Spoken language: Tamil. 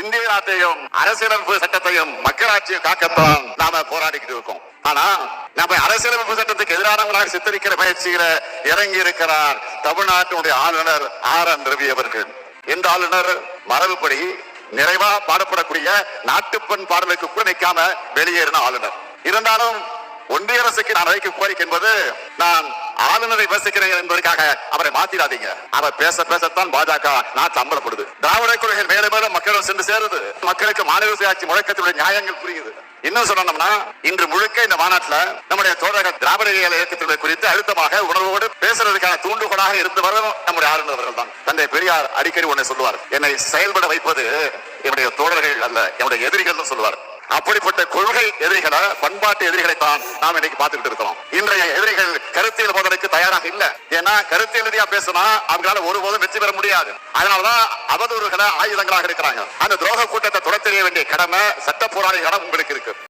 இந்திய நாட்டையும் அரசியலமைப்பு சட்டத்தையும் மக்களாட்சியும் காக்கத்தான் நாம போராடிக்கிட்டு இருக்கோம். ஆனா நம்ம அரசியலமைப்பு சட்டத்துக்கு எதிரானவர்களாக சித்தரிக்கிற முயற்சியில இறங்கி இருக்கிறார் தமிழ்நாட்டினுடைய ஆளுநர் RN ரவி அவர்கள். இந்த ஆளுநர் மரபுப்படி நிறைவா பாடப்படக்கூடிய நாட்டுப்பண் பாடலுக்கு கூட நிற்காம வெளியேறின ஆளுநர். இருந்தாலும் ஒன்றிய அரசுக்கு நான் வைக்கும் கோரிக்கை என்பது, நான் ஆளுநரை விமர்சிக்கிறேன் என்பதற்காக அவரை மாத்திடாதீங்க. அவர் பேசத்தான் பாஜக நாட்டு அம்பலப்படுது. திராவிட கொள்கைகள் மேலும் மேலும் மக்களும் சென்று சேருது. மக்களுக்கு மாநில சுயாட்சி முழக்கத்தினுடைய நியாயங்கள் புரியுது. இன்னும் சொல்லணும்னா, இன்று முழுக்க இந்த மாநாட்டில் நம்முடைய தோழர்கள் திராவிட இயக்கத்தினுடைய குறித்து அழுத்தமாக உணர்வோடு பேசுறதுக்கான தூண்டுகோலாக இருந்து வரும் நம்முடைய ஆளுநர் அவர்கள் தான். தந்தை பெரியார் அடிக்கடி ஒன்றை சொல்லுவார், என்னை செயல்பட வைப்பது என்னுடைய தோழர்கள் அல்ல, என்னுடைய எதிரிகள் சொல்லுவார். அப்படிப்பட்ட கொள்கை எதிரிகளை, பண்பாட்டு எதிரிகளை தான் நாம் இன்னைக்கு பார்த்துக்கிட்டு இருக்கிறோம். இன்றைய எதிரிகள் கருத்தியல் மோதலுக்கு தயாராக இல்ல. ஏன்னா கருத்தியல் ரீதியா பேசினா அவங்களால ஒருபோதும் வெற்றி பெற முடியாது. அதனாலதான் அவதூறுகளை ஆயுதங்களாக இருக்கிறாங்க. அந்த துரோக கூட்டத்தை துரத்தெறிய வேண்டிய கடமை சட்ட போராளிகளிடம் உங்களுக்கு இருக்கு.